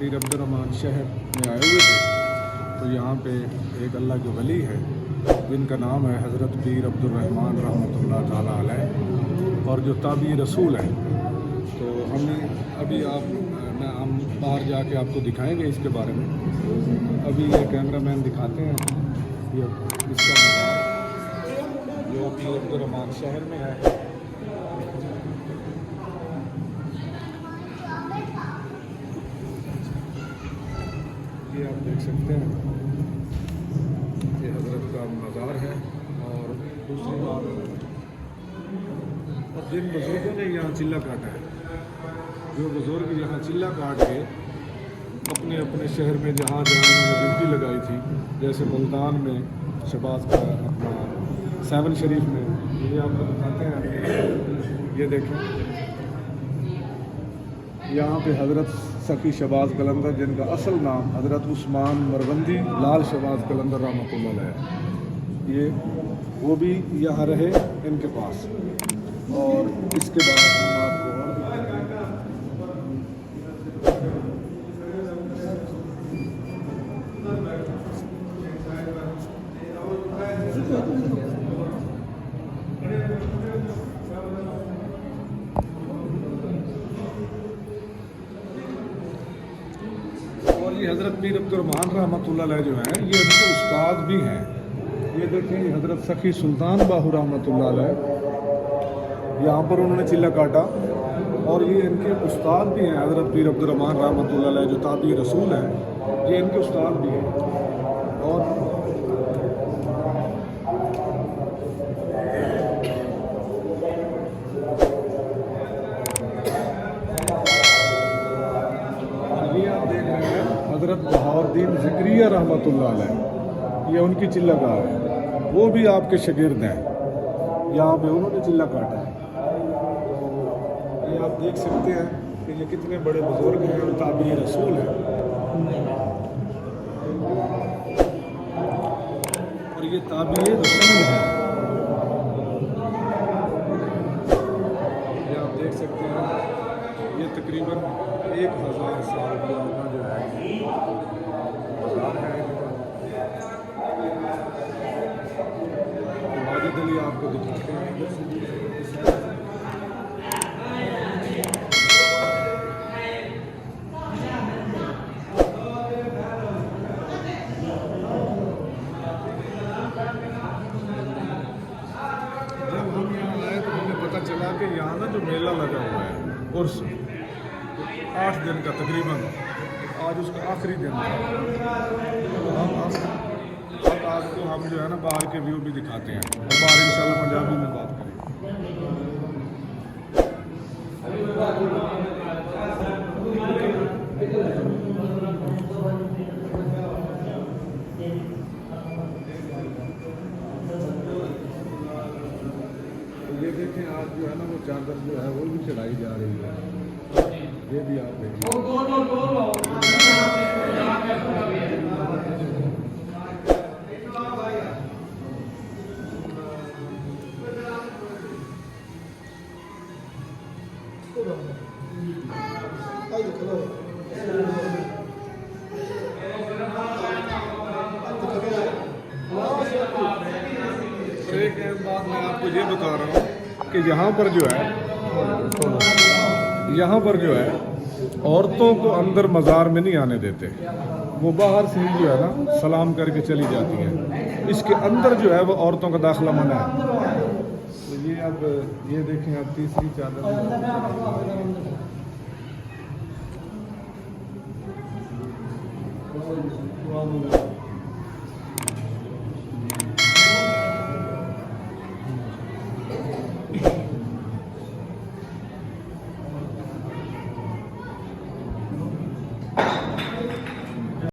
पीर Abdurrahman शहर में आए हुए थे, तो यहाँ पे एक अल्लाह के वली है जिनका नाम है हज़रत पीर अब्दुर्रहमान रहमतुल्लाह ताला अलैह, और जो ताबी रसूल है। तो हमने अभी हम बाहर जाके आपको दिखाएंगे इसके बारे में। अभी ये कैमरामैन दिखाते हैं ये इसका मज़ार जो पीर अब्दुर्रहमान शहर में है। ये आप देख सकते हैं, ये हज़रत का मज़ार है। और दूसरी बात, और जिन बुज़ुर्गों ने यहाँ चिल्ला काटा है, जो बुज़ुर्ग यहाँ चिल्ला काट के अपने अपने शहर में जहाँ जहाँ उन्होंने ड्यूटी लगाई थी, जैसे मुल्तान में शहबाज का अपना 7 शरीफ में, ये आपको दिखाते हैं। ये देखें, यहाँ पे हज़रत सखी शहबाज कलंदर, जिनका असल नाम हज़रत उस्मान मरवंदी लाल शहबाज कलंदर रहमतुल्लाह है, ये वो भी यहाँ रहे इनके पास। और इसके बाद हम आपको और ये हज़रत पीर अब्दुर्रहमान रहमतुल्लाह अलैह जो हैं, ये उनके उस्ताद भी हैं। ये देखें, ये हज़रत सखी सुल्तान बाहू रहमतुल्लाह अलैह, यहाँ पर उन्होंने चिल्ला काटा, और ये इनके उस्ताद भी हैं। हज़रत पीर अब्दुर्रहमान रहमतुल्लाह अलैह जो ताबी रसूल हैं, ये इनके उस्ताद भी हैं। और ये आप देख रहे हैं हज़रत बहाउद्दीन ज़िक्रिया रहमतुल्लाह अलैह, ये उनकी चिल्लाकार है, वो भी आपके शागिर्द हैं। यहाँ पे उन्होंने चिल्ला काटा है। ये आप देख सकते हैं कि ये कितने बड़े बुजुर्ग हैं और ताबी रसूल हैं। और ये ताबी रसूल हैं, ये आप देख सकते हैं। ये तकरीबन 1000 साल पुराना जो है मज़ार है। वाजिद अली आपको दिखाते हैं। जब हम यहाँ आए तो हमें पता चला कि यहाँ ना जो मेला लगा हुआ है उर्स, 8 दिन का तकरीबन, आज उसका आखिरी दिन था। अब आपको हम जो है ना बाहर के व्यू भी दिखाते हैं, और बाहर इंशाल्लाह पंजाबी में बात करेंगे। तो ये देखें, आज जो है ना वो चादर जो है वो भी चढ़ाई जा रही है। ये भी आप देखिए। एक बात मैं आपको ये बता रहा हूँ कि यहाँ पर जो है, यहाँ पर जो है औरतों को अंदर मज़ार में नहीं आने देते। वो बाहर से ही जो है ना सलाम करके चली जाती हैं। इसके अंदर जो है वो औरतों का दाखिला मना है। तो ये अब ये देखें, अब तीसरी चादर